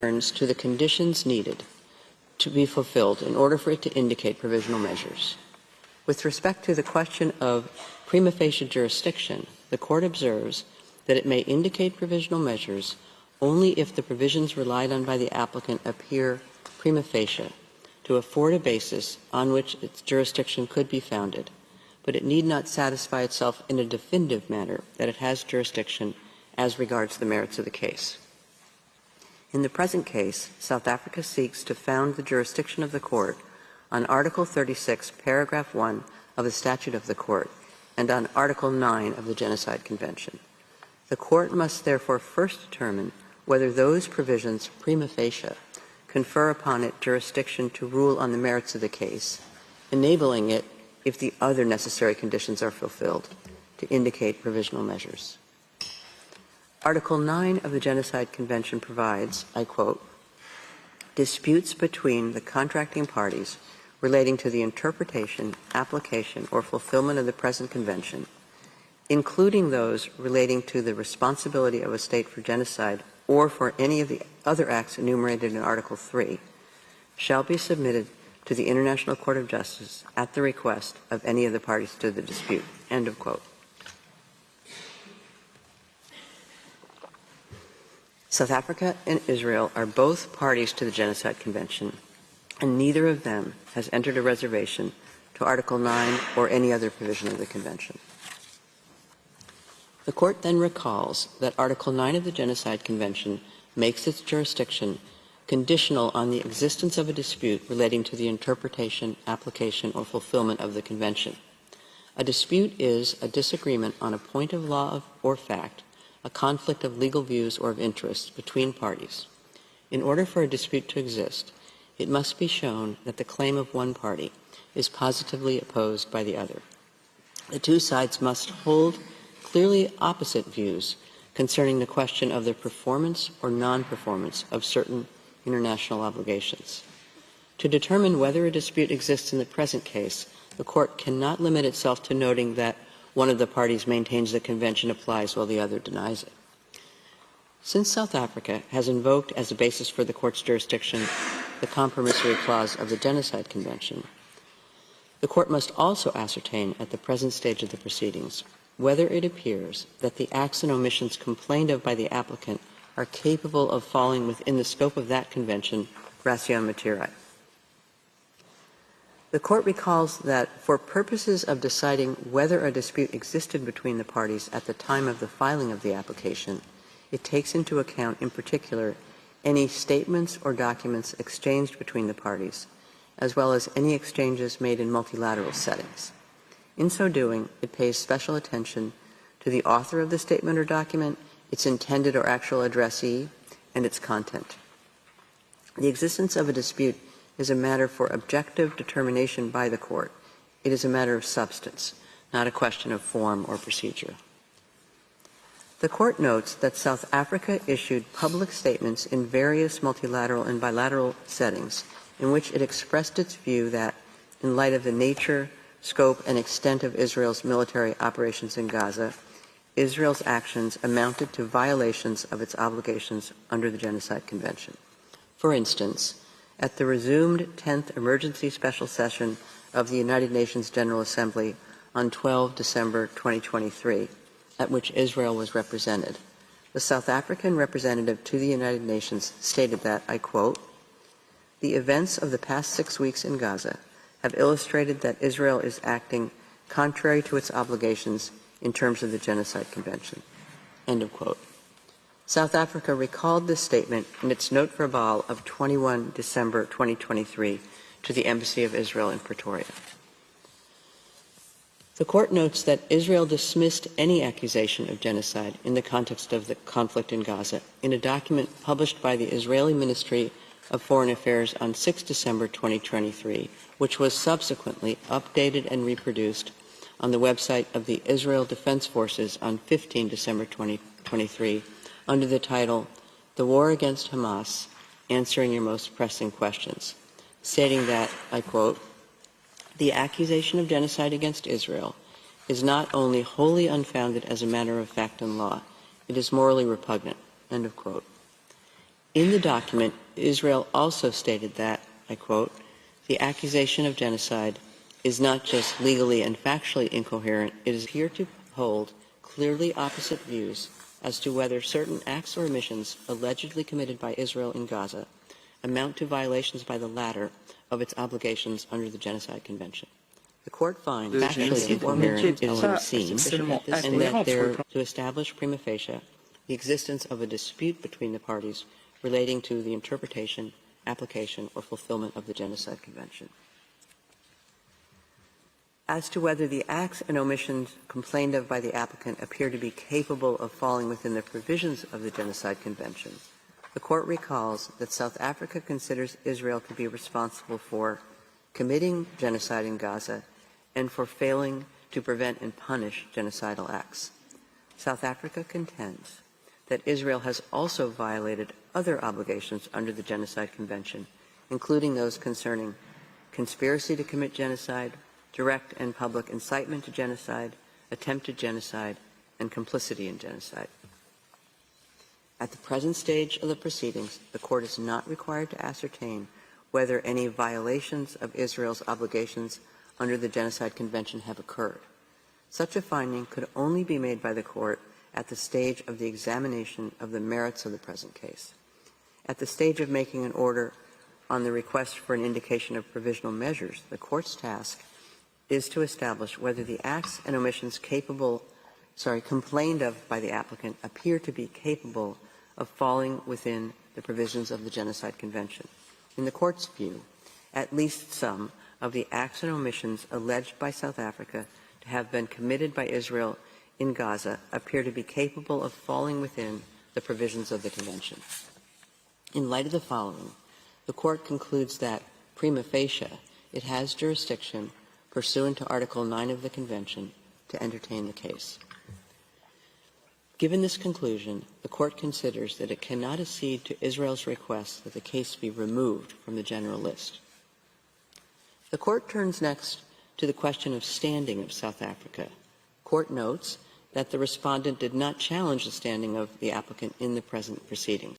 turns to the conditions needed to be fulfilled in order for it to indicate provisional measures. With respect to the question of prima facie jurisdiction, the Court observes that it may indicate provisional measures only if the provisions relied on by the applicant appear prima facie to afford a basis on which its jurisdiction could be founded, but it need not satisfy itself in a definitive manner that it has jurisdiction as regards the merits of the case. In the present case, South Africa seeks to found the jurisdiction of the Court on Article 36, Paragraph 1 of the Statute of the Court and on Article 9 of the Genocide Convention. The Court must therefore first determine whether those provisions prima facie confer upon it jurisdiction to rule on the merits of the case, enabling it, if the other necessary conditions are fulfilled, to indicate provisional measures. Article 9 of the Genocide Convention provides, I quote, "Disputes between the contracting parties relating to the interpretation, application, or fulfillment of the present convention, including those relating to the responsibility of a state for genocide or for any of the other acts enumerated in Article 3, shall be submitted to the International Court of Justice at the request of any of the parties to the dispute." End of quote. South Africa and Israel are both parties to the Genocide Convention, and neither of them has entered a reservation to Article 9 or any other provision of the Convention. The Court then recalls that Article 9 of the Genocide Convention makes its jurisdiction conditional on the existence of a dispute relating to the interpretation, application, or fulfillment of the Convention. A dispute is a disagreement on a point of law or fact, a conflict of legal views or of interest between parties. In order for a dispute to exist, it must be shown that the claim of one party is positively opposed by the other. The two sides must hold clearly opposite views concerning the question of the performance or non-performance of certain international obligations. To determine whether a dispute exists in the present case, the Court cannot limit itself to noting that one of the parties maintains the Convention applies while the other denies it. Since South Africa has invoked as a basis for the Court's jurisdiction the compromissory clause of the Genocide Convention, the Court must also ascertain at the present stage of the proceedings whether it appears that the acts and omissions complained of by the applicant are capable of falling within the scope of that convention, ratio materiae. The Court recalls that for purposes of deciding whether a dispute existed between the parties at the time of the filing of the application, it takes into account in particular any statements or documents exchanged between the parties, as well as any exchanges made in multilateral settings. In so doing, it pays special attention to the author of the statement or document, its intended or actual addressee, and its content. The existence of a dispute is a matter for objective determination by the Court. It is a matter of substance, not a question of form or procedure. The Court notes that South Africa issued public statements in various multilateral and bilateral settings in which it expressed its view that, in light of the nature, scope, and extent of Israel's military operations in Gaza, Israel's actions amounted to violations of its obligations under the Genocide Convention. For instance, at the resumed 10th Emergency Special Session of the United Nations General Assembly on 12 December 2023, at which Israel was represented, the South African representative to the United Nations stated that, I quote, "The events of the past 6 weeks in Gaza have illustrated that Israel is acting contrary to its obligations in terms of the Genocide Convention." End of quote. South Africa recalled this statement in its note verbal of 21 December 2023 to the Embassy of Israel in Pretoria. The Court notes that Israel dismissed any accusation of genocide in the context of the conflict in Gaza in a document published by the Israeli Ministry of Foreign Affairs on 6 December 2023, which was subsequently updated and reproduced on the website of the Israel Defense Forces on 15 December 2023 under the title, "The War Against Hamas, Answering Your Most Pressing Questions," stating that, I quote, "The accusation of genocide against Israel is not only wholly unfounded as a matter of fact and law, it is morally repugnant." End of quote. In the document, Israel also stated that, I quote, "The accusation of genocide is not just legally and factually incoherent, it is here to hold clearly opposite views as to whether certain acts or omissions allegedly committed by Israel in Gaza amount to violations by the latter of its obligations under the Genocide Convention." The court finds factually incoherent is unseen, and that there to establish prima facie the existence of a dispute between the parties relating to the interpretation, application, or fulfillment of the Genocide Convention. As to whether the acts and omissions complained of by the applicant appear to be capable of falling within the provisions of the Genocide Convention, the court recalls that South Africa considers Israel to be responsible for committing genocide in Gaza and for failing to prevent and punish genocidal acts. South Africa contends that Israel has also violated other obligations under the Genocide Convention, including those concerning conspiracy to commit genocide, direct and public incitement to genocide, attempted genocide, and complicity in genocide. At the present stage of the proceedings, the court is not required to ascertain whether any violations of Israel's obligations under the Genocide Convention have occurred. Such a finding could only be made by the court at the stage of the examination of the merits of the present case. At the stage of making an order on the request for an indication of provisional measures, the court's task is to establish whether the acts and omissions complained of by the applicant appear to be capable of falling within the provisions of the Genocide Convention. In the court's view, at least some of the acts and omissions alleged by South Africa to have been committed by Israel in Gaza appear to be capable of falling within the provisions of the Convention. In light of the following, the court concludes that, prima facie, it has jurisdiction pursuant to Article 9 of the Convention to entertain the case. Given this conclusion, the court considers that it cannot accede to Israel's request that the case be removed from the general list. The court turns next to the question of standing of South Africa. Court notes that the respondent did not challenge the standing of the applicant in the present proceedings.